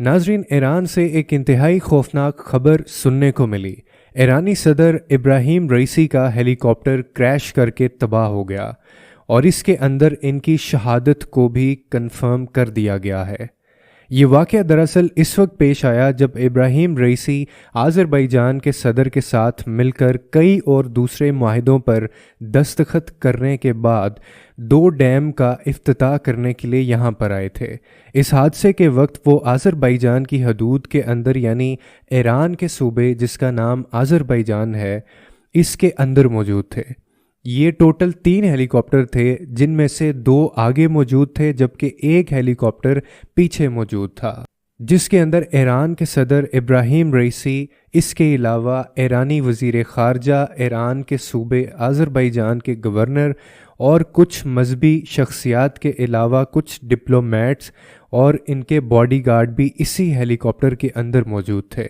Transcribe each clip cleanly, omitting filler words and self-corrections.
ناظرین، ایران سے ایک انتہائی خوفناک خبر سننے کو ملی۔ ایرانی صدر ابراہیم رئیسی کا ہیلی کاپٹر کریش کر کے تباہ ہو گیا اور اس کے اندر ان کی شہادت کو بھی کنفرم کر دیا گیا ہے۔ یہ واقعہ دراصل اس وقت پیش آیا جب ابراہیم رئیسی آذربائیجان کے صدر کے ساتھ مل کر کئی اور دوسرے معاہدوں پر دستخط کرنے کے بعد 2 ڈیم کا افتتاح کرنے کے لیے یہاں پر آئے تھے۔ اس حادثے کے وقت وہ آذربائیجان کی حدود کے اندر یعنی ایران کے صوبے جس کا نام آذربائیجان ہے اس کے اندر موجود تھے۔ یہ ٹوٹل 3 ہیلی کاپٹر تھے جن میں سے 2 آگے موجود تھے جبکہ ایک ہیلی کاپٹر پیچھے موجود تھا جس کے اندر ایران کے صدر ابراہیم رئیسی، اس کے علاوہ ایرانی وزیر خارجہ، ایران کے صوبے آذربائیجان کے گورنر اور کچھ مذہبی شخصیات کے علاوہ کچھ ڈپلومیٹس اور ان کے باڈی گارڈ بھی اسی ہیلی کاپٹر کے اندر موجود تھے۔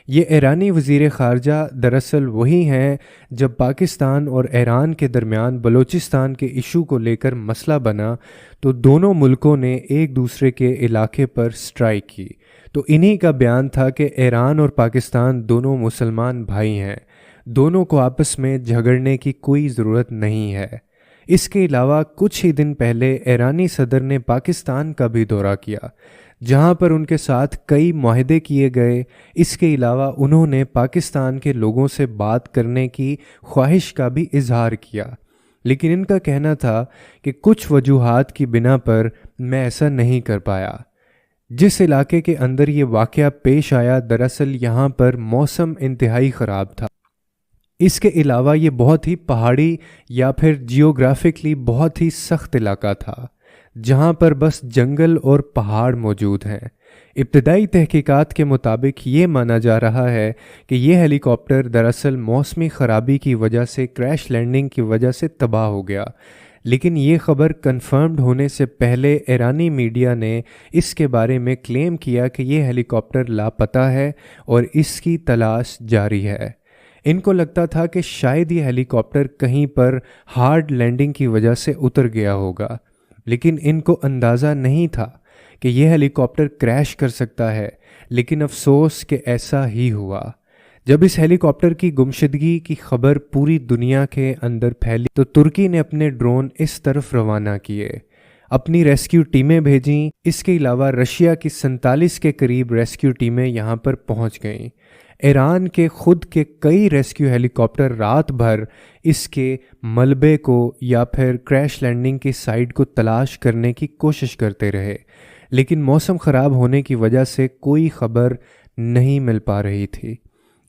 یہ ایرانی وزیر خارجہ دراصل وہی ہیں جب پاکستان اور ایران کے درمیان بلوچستان کے ایشو کو لے کر مسئلہ بنا تو دونوں ملکوں نے ایک دوسرے کے علاقے پر سٹرائک کی، تو انہی کا بیان تھا کہ ایران اور پاکستان دونوں مسلمان بھائی ہیں، دونوں کو آپس میں جھگڑنے کی کوئی ضرورت نہیں ہے۔ اس کے علاوہ کچھ ہی دن پہلے ایرانی صدر نے پاکستان کا بھی دورہ کیا جہاں پر ان کے ساتھ کئی معاہدے کیے گئے۔ اس کے علاوہ انہوں نے پاکستان کے لوگوں سے بات کرنے کی خواہش کا بھی اظہار کیا، لیکن ان کا کہنا تھا کہ کچھ وجوہات کی بنا پر میں ایسا نہیں کر پایا۔ جس علاقے کے اندر یہ واقعہ پیش آیا دراصل یہاں پر موسم انتہائی خراب تھا۔ اس کے علاوہ یہ بہت ہی پہاڑی یا پھر جیوگرافکلی بہت ہی سخت علاقہ تھا جہاں پر بس جنگل اور پہاڑ موجود ہیں۔ ابتدائی تحقیقات کے مطابق یہ مانا جا رہا ہے کہ یہ ہیلی کاپٹر دراصل موسمی خرابی کی وجہ سے کریش لینڈنگ کی وجہ سے تباہ ہو گیا، لیکن یہ خبر کنفرمڈ ہونے سے پہلے ایرانی میڈیا نے اس کے بارے میں کلیم کیا کہ یہ ہیلی کاپٹر لاپتہ ہے اور اس کی تلاش جاری ہے۔ ان کو لگتا تھا کہ شاید یہ ہیلی کاپٹر کہیں پر ہارڈ لینڈنگ کی وجہ سے اتر گیا ہوگا، لیکن ان کو اندازہ نہیں تھا کہ یہ ہیلی کاپٹر کریش کر سکتا ہے، لیکن افسوس کہ ایسا ہی ہوا۔ جب اس ہیلی کاپٹر کی گمشدگی کی خبر پوری دنیا کے اندر پھیلی تو ترکی نے اپنے ڈرون اس طرف روانہ کیے، اپنی ریسکیو ٹیمیں بھیجیں۔ اس کے علاوہ رشیا کی 47 کے قریب ریسکیو ٹیمیں یہاں پر پہنچ گئیں۔ ایران کے خود کے کئی ریسکیو ہیلی کاپٹر رات بھر اس کے ملبے کو یا پھر کریش لینڈنگ کی سائٹ کو تلاش کرنے کی کوشش کرتے رہے، لیکن موسم خراب ہونے کی وجہ سے کوئی خبر نہیں مل پا رہی تھی۔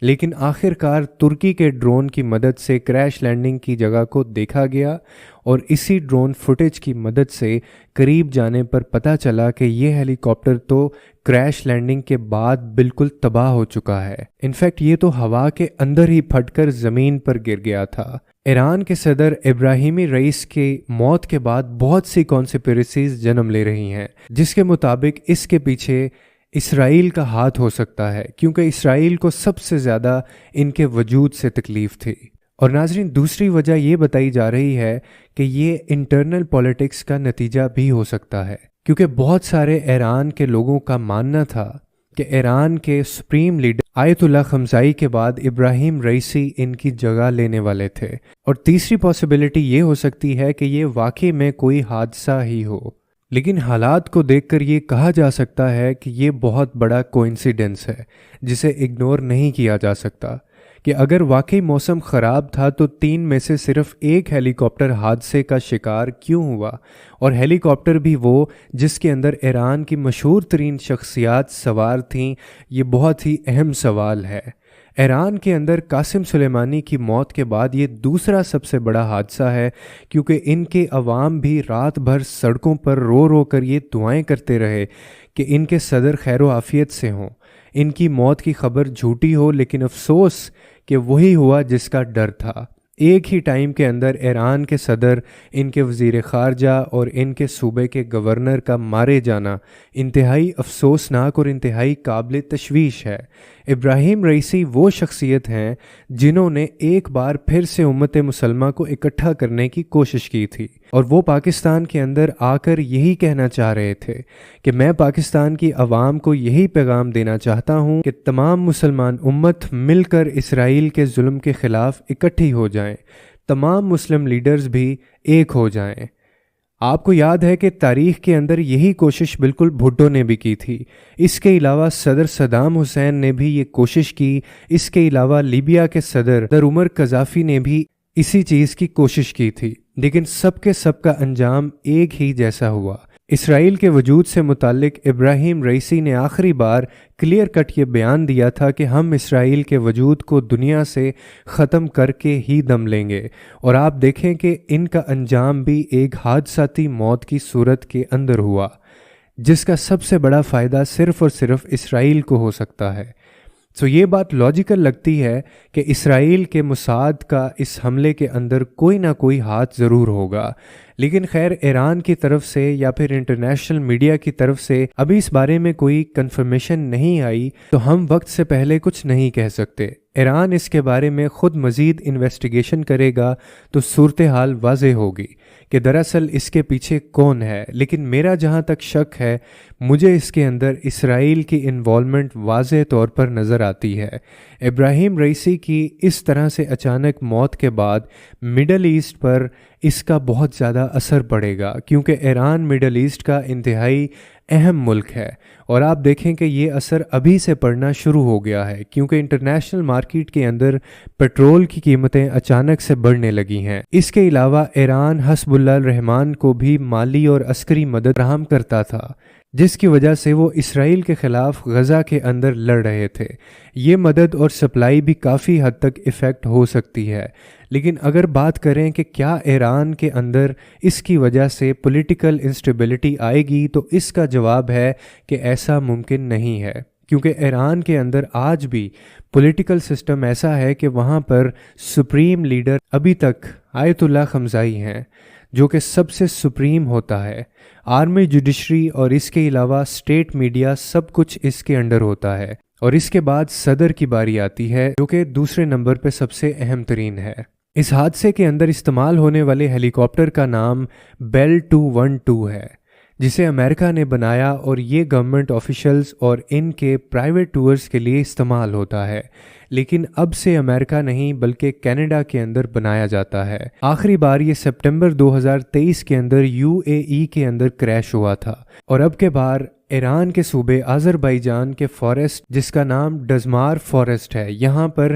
لیکن آخر کار ترکی کے ڈرون کی مدد سے کریش لینڈنگ کی جگہ کو دیکھا گیا اور اسی ڈرون فوٹیج کی مدد سے قریب جانے پر پتہ چلا کہ یہ ہیلی کاپٹر تو کریش لینڈنگ کے بعد بالکل تباہ ہو چکا ہے۔ انفیکٹ یہ تو ہوا کے اندر ہی پھٹ کر زمین پر گر گیا تھا۔ ایران کے صدر ابراہیمی رئیس کی موت کے بعد بہت سی کانسپیریسیز جنم لے رہی ہیں جس کے مطابق اس کے پیچھے اسرائیل کا ہاتھ ہو سکتا ہے، کیونکہ اسرائیل کو سب سے زیادہ ان کے وجود سے تکلیف تھی۔ اور ناظرین، دوسری وجہ یہ بتائی جا رہی ہے کہ یہ انٹرنل پولیٹکس کا نتیجہ بھی ہو سکتا ہے، کیونکہ بہت سارے ایران کے لوگوں کا ماننا تھا کہ ایران کے سپریم لیڈر آیت اللہ خمینی کے بعد ابراہیم رئیسی ان کی جگہ لینے والے تھے۔ اور تیسری پاسبلٹی یہ ہو سکتی ہے کہ یہ واقعی میں کوئی حادثہ ہی ہو، لیکن حالات کو دیکھ کر یہ کہا جا سکتا ہے کہ یہ بہت بڑا کوئنسیڈنس ہے جسے اگنور نہیں کیا جا سکتا، کہ اگر واقعی موسم خراب تھا تو 3 میں سے صرف ایک ہیلی کاپٹر حادثے کا شکار کیوں ہوا، اور ہیلی کاپٹر بھی وہ جس کے اندر ایران کی مشہور ترین شخصیات سوار تھیں۔ یہ بہت ہی اہم سوال ہے۔ ایران کے اندر قاسم سلیمانی کی موت کے بعد یہ دوسرا سب سے بڑا حادثہ ہے، کیونکہ ان کے عوام بھی رات بھر سڑکوں پر رو رو کر یہ دعائیں کرتے رہے کہ ان کے صدر خیر و عافیت سے ہوں، ان کی موت کی خبر جھوٹی ہو، لیکن افسوس کہ وہی ہوا جس کا ڈر تھا۔ ایک ہی ٹائم کے اندر ایران کے صدر، ان کے وزیر خارجہ اور ان کے صوبے کے گورنر کا مارے جانا انتہائی افسوسناک اور انتہائی قابل تشویش ہے۔ ابراہیم رئیسی وہ شخصیت ہیں جنہوں نے ایک بار پھر سے امت مسلمہ کو اکٹھا کرنے کی کوشش کی تھی، اور وہ پاکستان کے اندر آ کر یہی کہنا چاہ رہے تھے کہ میں پاکستان کی عوام کو یہی پیغام دینا چاہتا ہوں کہ تمام مسلمان امت مل کر اسرائیل کے ظلم کے خلاف اکٹھی ہو جائیں، تمام مسلم لیڈرز بھی ایک ہو جائیں۔ آپ کو یاد ہے کہ تاریخ کے اندر یہی کوشش بالکل بھٹو نے بھی کی تھی، اس کے علاوہ صدر صدام حسین نے بھی یہ کوشش کی، اس کے علاوہ لیبیا کے صدر عمر قذافی نے بھی اسی چیز کی کوشش کی تھی، لیکن سب کے سب کا انجام ایک ہی جیسا ہوا۔ اسرائیل کے وجود سے متعلق ابراہیم رئیسی نے آخری بار کلیئر کٹ یہ بیان دیا تھا کہ ہم اسرائیل کے وجود کو دنیا سے ختم کر کے ہی دم لیں گے، اور آپ دیکھیں کہ ان کا انجام بھی ایک حادثاتی موت کی صورت کے اندر ہوا، جس کا سب سے بڑا فائدہ صرف اور صرف اسرائیل کو ہو سکتا ہے۔ یہ بات لاجیکل لگتی ہے کہ اسرائیل کے موساد کا اس حملے کے اندر کوئی نہ کوئی ہاتھ ضرور ہوگا، لیکن خیر ایران کی طرف سے یا پھر انٹرنیشنل میڈیا کی طرف سے ابھی اس بارے میں کوئی کنفرمیشن نہیں آئی، تو ہم وقت سے پہلے کچھ نہیں کہہ سکتے۔ ایران اس کے بارے میں خود مزید انویسٹیگیشن کرے گا تو صورتحال واضح ہوگی کہ دراصل اس کے پیچھے کون ہے، لیکن میرا جہاں تک شک ہے، مجھے اس کے اندر اسرائیل کی انوالومنٹ واضح طور پر نظر آتی ہے۔ ابراہیم رئیسی کی اس طرح سے اچانک موت کے بعد مڈل ایسٹ پر اس کا بہت زیادہ اثر پڑے گا، کیونکہ ایران مڈل ایسٹ کا انتہائی اہم ملک ہے، اور آپ دیکھیں کہ یہ اثر ابھی سے پڑنا شروع ہو گیا ہے، کیونکہ انٹرنیشنل مارکیٹ کے اندر پیٹرول کی قیمتیں اچانک سے بڑھنے لگی ہیں۔ اس کے علاوہ ایران حزب اللہ الرحمن کو بھی مالی اور عسکری مدد فراہم کرتا تھا، جس کی وجہ سے وہ اسرائیل کے خلاف غزہ کے اندر لڑ رہے تھے۔ یہ مدد اور سپلائی بھی کافی حد تک ایفیکٹ ہو سکتی ہے، لیکن اگر بات کریں کہ کیا ایران کے اندر اس کی وجہ سے پولیٹیکل انسٹیبلٹی آئے گی، تو اس کا جواب ہے کہ ایسا ممکن نہیں ہے، کیونکہ ایران کے اندر آج بھی پولیٹیکل سسٹم ایسا ہے کہ وہاں پر سپریم لیڈر ابھی تک آیت اللہ خمینی ہیں، جو کہ سب سے سپریم ہوتا ہے۔ آرمی، جوڈیشری اور اس کے علاوہ اسٹیٹ میڈیا سب کچھ اس کے انڈر ہوتا ہے، اور اس کے بعد صدر کی باری آتی ہے، جو کہ دوسرے نمبر پہ سب سے اہم ترین ہے۔ اس حادثے کے اندر استعمال ہونے والے ہیلی کاپٹر کا نام بیل 212 ہے، جسے امریکہ نے بنایا، اور یہ گورنمنٹ آفیشلز اور ان کے پرائیویٹ ٹورز کے لیے استعمال ہوتا ہے، لیکن اب سے امریکہ نہیں بلکہ کینیڈا کے اندر بنایا جاتا ہے۔ آخری بار یہ سپٹمبر 2023 کے اندر UAE کے اندر کریش ہوا تھا، اور اب کے بار ایران کے صوبے آذربائیجان کے فارسٹ، جس کا نام ڈزمار فارسٹ ہے، یہاں پر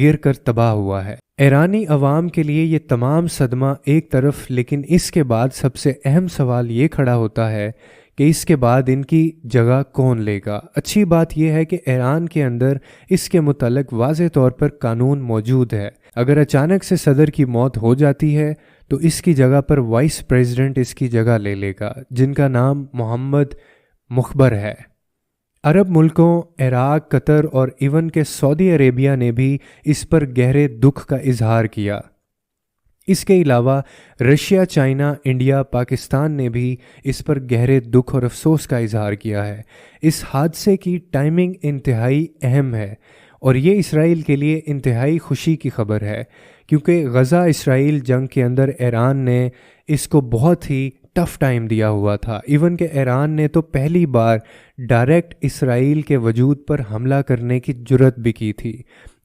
گر کر تباہ ہوا ہے۔ ایرانی عوام کے لیے یہ تمام صدمہ ایک طرف، لیکن اس کے بعد سب سے اہم سوال یہ کھڑا ہوتا ہے کہ اس کے بعد ان کی جگہ کون لے گا۔ اچھی بات یہ ہے کہ ایران کے اندر اس کے متعلق واضح طور پر قانون موجود ہے۔ اگر اچانک سے صدر کی موت ہو جاتی ہے تو اس کی جگہ پر وائس پریزیڈنٹ اس کی جگہ لے لے گا، جن کا نام محمد مخبر ہے۔ عرب ملکوں، عراق، قطر اور ایون کہ سعودی عربیہ نے بھی اس پر گہرے دکھ کا اظہار کیا۔ اس کے علاوہ رشیا، چائنا، انڈیا، پاکستان نے بھی اس پر گہرے دکھ اور افسوس کا اظہار کیا ہے۔ اس حادثے کی ٹائمنگ انتہائی اہم ہے، اور یہ اسرائیل کے لیے انتہائی خوشی کی خبر ہے، کیونکہ غزہ اسرائیل جنگ کے اندر ایران نے اس کو بہت ہی ٹف ٹائم دیا ہوا تھا۔ ایون کہ ایران نے تو پہلی بار ڈائریکٹ اسرائیل کے وجود پر حملہ کرنے کی جرت بھی کی تھی،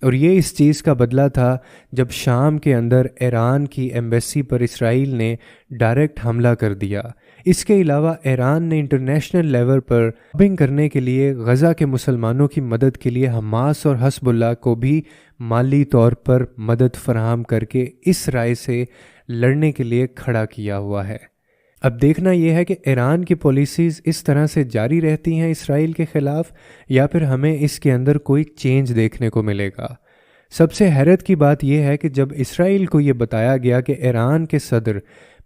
اور یہ اس چیز کا بدلہ تھا جب شام کے اندر ایران کی ایمبیسی پر اسرائیل نے ڈائریکٹ حملہ کر دیا۔ اس کے علاوہ ایران نے انٹرنیشنل لیول پر بنگ کرنے کے لیے غزہ کے مسلمانوں کی مدد کے لیے حماس اور حزب اللہ کو بھی مالی طور پر مدد فراہم کر کے اس رائے سے لڑنے کے لیے کھڑا کیا ہوا ہے۔ اب دیکھنا یہ ہے کہ ایران کی پالیسیز اس طرح سے جاری رہتی ہیں اسرائیل کے خلاف، یا پھر ہمیں اس کے اندر کوئی چینج دیکھنے کو ملے گا۔ سب سے حیرت کی بات یہ ہے کہ جب اسرائیل کو یہ بتایا گیا کہ ایران کے صدر